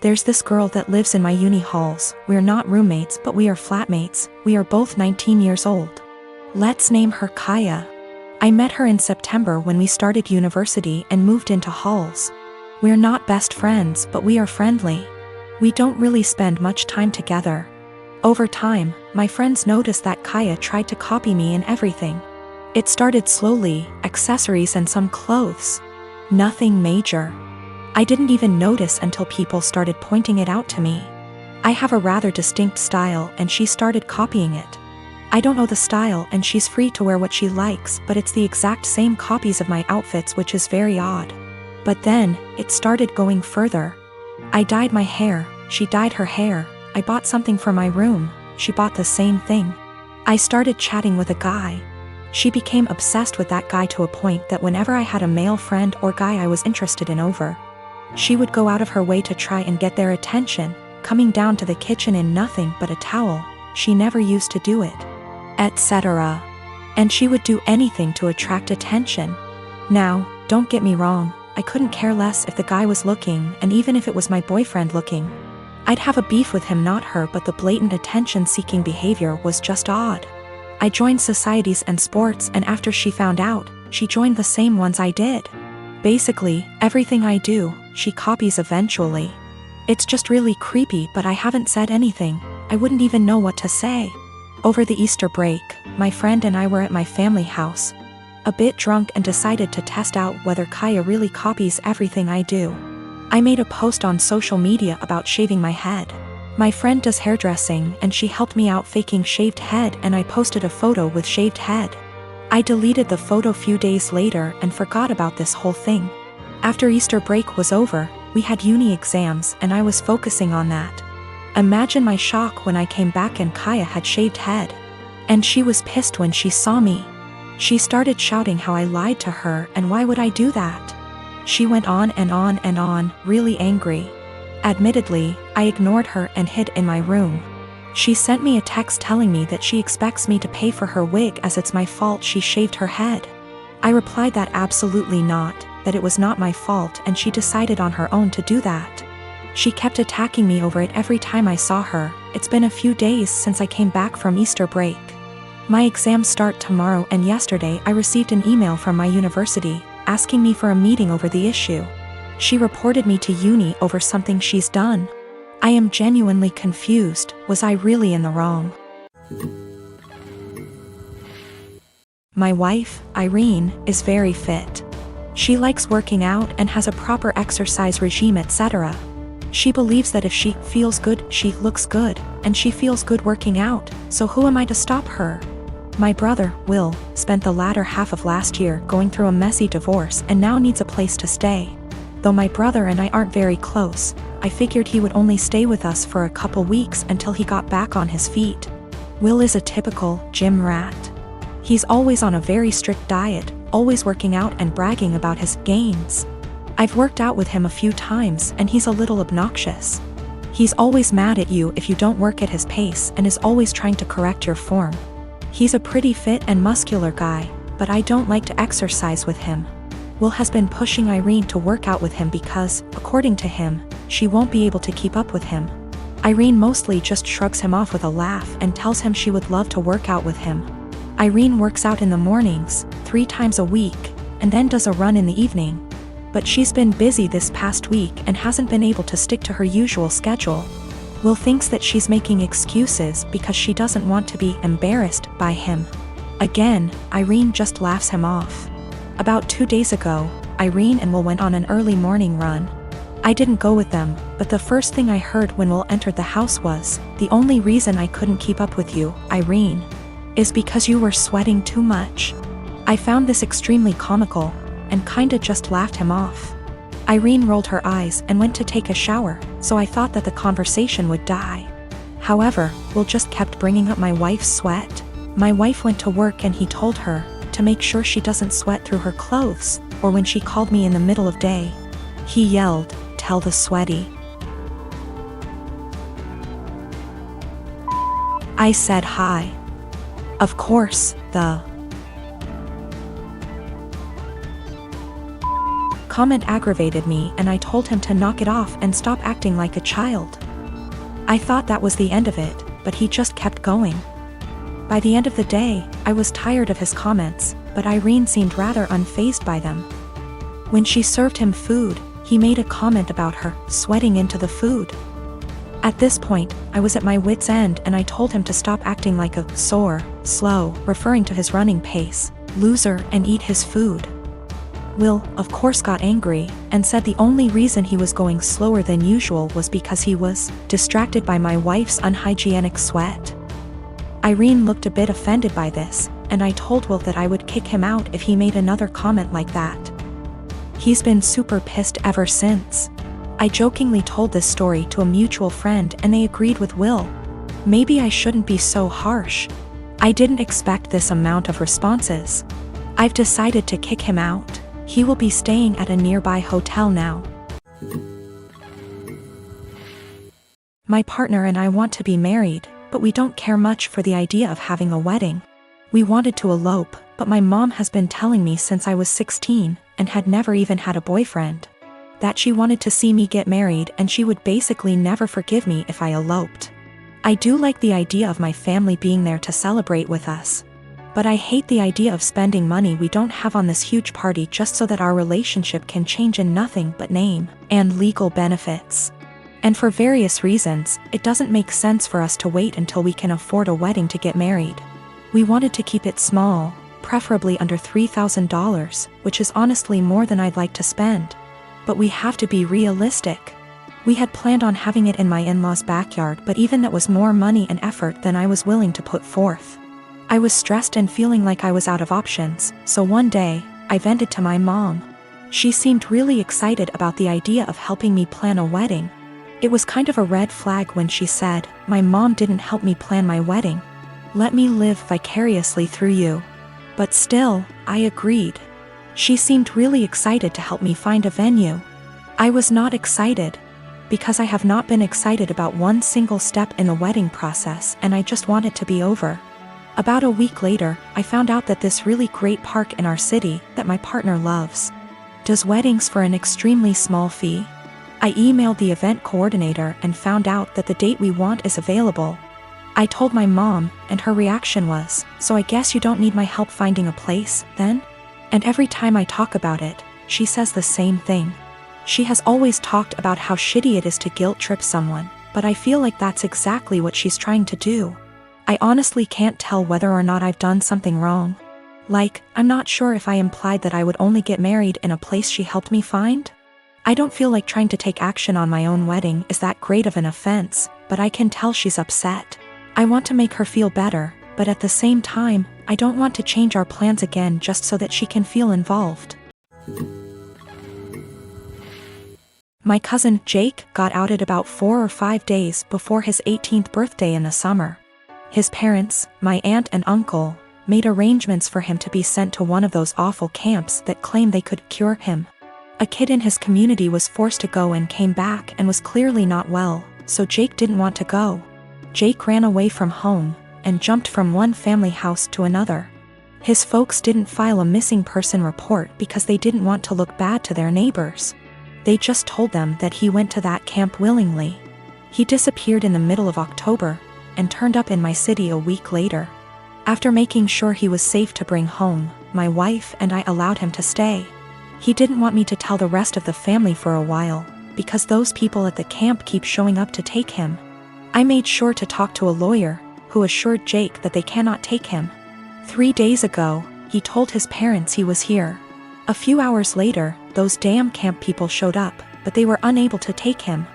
There's this girl that lives in my uni halls. We're not roommates, but we are flatmates. We are both 19 years old. Let's name her Kaya. I met her in September when we started university and moved into halls. We're not best friends, but we are friendly. We don't really spend much time together. Over time, my friends noticed that Kaya tried to copy me in everything. It started slowly, accessories and some clothes. Nothing major. I didn't even notice until people started pointing it out to me. I have a rather distinct style and she started copying it. I don't know the style and she's free to wear what she likes, but it's the exact same copies of my outfits, which is very odd. But then, it started going further. I dyed my hair, she dyed her hair. I bought something for my room, she bought the same thing. I started chatting with a guy. She became obsessed with that guy to a point that whenever I had a male friend or guy I was interested in over, she would go out of her way to try and get their attention, coming down to the kitchen in nothing but a towel. She never used to do it, etc. And she would do anything to attract attention. Now, don't get me wrong, I couldn't care less if the guy was looking, and even if it was my boyfriend looking. I'd have a beef with him, not her, but the blatant attention-seeking behavior was just odd. I joined societies and sports, and after she found out, she joined the same ones I did. Basically, everything I do, she copies eventually. It's just really creepy, but I haven't said anything. I wouldn't even know what to say. Over the Easter break, my friend and I were at my family house, a bit drunk, and decided to test out whether Kaya really copies everything I do. I made a post on social media about shaving my head. My friend does hairdressing and she helped me out faking shaved head, and I posted a photo with shaved head. I deleted the photo few days later and forgot about this whole thing. After Easter break was over, we had uni exams and I was focusing on that. Imagine my shock when I came back and Kaya had shaved head. And she was pissed when she saw me. She started shouting how I lied to her and why would I do that. She went on and on and on, really angry. Admittedly, I ignored her and hid in my room. She sent me a text telling me that she expects me to pay for her wig as it's my fault she shaved her head. I replied that absolutely not, that it was not my fault, and she decided on her own to do that. She kept attacking me over it every time I saw her. It's been a few days since I came back from Easter break. My exams start tomorrow, and yesterday I received an email from my university asking me for a meeting over the issue. She reported me to uni over something she's done. I am genuinely confused. Was I really in the wrong? My wife, Irene, is very fit. She likes working out and has a proper exercise regime, etc. She believes that if she feels good, she looks good, and she feels good working out, so who am I to stop her? My brother, Will, spent the latter half of last year going through a messy divorce and now needs a place to stay. Though my brother and I aren't very close, I figured he would only stay with us for a couple weeks until he got back on his feet. Will is a typical gym rat. He's always on a very strict diet, always working out and bragging about his gains. I've worked out with him a few times and he's a little obnoxious. He's always mad at you if you don't work at his pace and is always trying to correct your form. He's a pretty fit and muscular guy, but I don't like to exercise with him. Will has been pushing Irene to work out with him because, according to him, she won't be able to keep up with him. Irene mostly just shrugs him off with a laugh and tells him she would love to work out with him. Irene works out in the mornings, 3 times a week, and then does a run in the evening. But she's been busy this past week and hasn't been able to stick to her usual schedule. Will thinks that she's making excuses because she doesn't want to be embarrassed by him. Again, Irene just laughs him off. About 2 days ago, Irene and Will went on an early morning run. I didn't go with them, but the first thing I heard when Will entered the house was, "The only reason I couldn't keep up with you, Irene, is because you were sweating too much." I found this extremely comical, and kinda just laughed him off. Irene rolled her eyes and went to take a shower, so I thought that the conversation would die. However, Will just kept bringing up my wife's sweat. My wife went to work and he told her to make sure she doesn't sweat through her clothes, or when she called me in the middle of day, he yelled, "Tell the sweaty." I said hi. Of course, the comment aggravated me and I told him to knock it off and stop acting like a child. I thought that was the end of it, but he just kept going. By the end of the day, I was tired of his comments, but Irene seemed rather unfazed by them. When she served him food, he made a comment about her sweating into the food. At this point, I was at my wit's end and I told him to stop acting like a sore, slow, referring to his running pace, loser, and eat his food. Will, of course, got angry and said the only reason he was going slower than usual was because he was distracted by my wife's unhygienic sweat. Irene looked a bit offended by this, and I told Will that I would kick him out if he made another comment like that. He's been super pissed ever since. I jokingly told this story to a mutual friend and they agreed with Will. Maybe I shouldn't be so harsh. I didn't expect this amount of responses. I've decided to kick him out. He will be staying at a nearby hotel now. My partner and I want to be married, but we don't care much for the idea of having a wedding. We wanted to elope, but my mom has been telling me since I was 16, and had never even had a boyfriend, that she wanted to see me get married and she would basically never forgive me if I eloped. I do like the idea of my family being there to celebrate with us, but I hate the idea of spending money we don't have on this huge party just so that our relationship can change in nothing but name and legal benefits. And for various reasons, it doesn't make sense for us to wait until we can afford a wedding to get married. We wanted to keep it small, preferably under $3,000, which is honestly more than I'd like to spend. But we have to be realistic. We had planned on having it in my in-laws' backyard, but even that was more money and effort than I was willing to put forth. I was stressed and feeling like I was out of options, so one day, I vented to my mom. She seemed really excited about the idea of helping me plan a wedding. It was kind of a red flag when she said, "My mom didn't help me plan my wedding. Let me live vicariously through you." But still, I agreed. She seemed really excited to help me find a venue. I was not excited, because I have not been excited about one single step in the wedding process and I just want it to be over. About a week later, I found out that this really great park in our city, that my partner loves, does weddings for an extremely small fee. I emailed the event coordinator and found out that the date we want is available. I told my mom, and her reaction was, "So I guess you don't need my help finding a place, then?" And every time I talk about it, she says the same thing. She has always talked about how shitty it is to guilt trip someone, but I feel like that's exactly what she's trying to do. I honestly can't tell whether or not I've done something wrong. Like, I'm not sure if I implied that I would only get married in a place she helped me find. I don't feel like trying to take action on my own wedding is that great of an offense, but I can tell she's upset. I want to make her feel better, but at the same time, I don't want to change our plans again just so that she can feel involved. My cousin, Jake, got outed about 4 or 5 days before his 18th birthday in the summer. His parents, my aunt and uncle, made arrangements for him to be sent to one of those awful camps that claim they could cure him. A kid in his community was forced to go and came back and was clearly not well, so Jake didn't want to go. Jake ran away from home and jumped from one family house to another. His folks didn't file a missing person report because they didn't want to look bad to their neighbors. They just told them that he went to that camp willingly. He disappeared in the middle of October and turned up in my city a week later. After making sure he was safe to bring home, my wife and I allowed him to stay. He didn't want me to tell the rest of the family for a while, because those people at the camp keep showing up to take him. I made sure to talk to a lawyer, who assured Jake that they cannot take him. 3 days ago, he told his parents he was here. A few hours later, those damn camp people showed up, but they were unable to take him.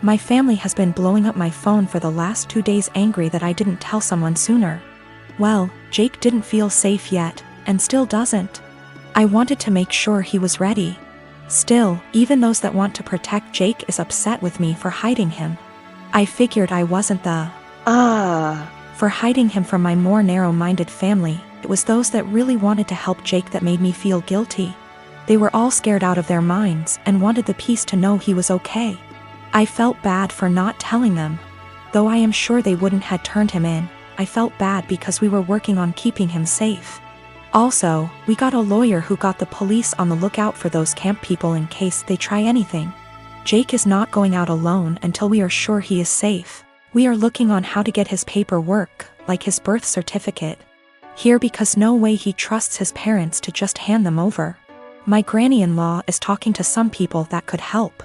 My family has been blowing up my phone for the last 2 days, angry that I didn't tell someone sooner. Well, Jake didn't feel safe yet, and still doesn't. I wanted to make sure he was ready. Still, even those that want to protect Jake is upset with me for hiding him. I figured I wasn't the for hiding him from my more narrow-minded family. It was those that really wanted to help Jake that made me feel guilty. They were all scared out of their minds and wanted the peace to know he was okay. I felt bad for not telling them. Though I am sure they wouldn't had turned him in, I felt bad because we were working on keeping him safe. Also, we got a lawyer who got the police on the lookout for those camp people in case they try anything. Jake is not going out alone until we are sure he is safe. We are looking on how to get his paperwork, like his birth certificate, here because no way he trusts his parents to just hand them over. My granny-in-law is talking to some people that could help.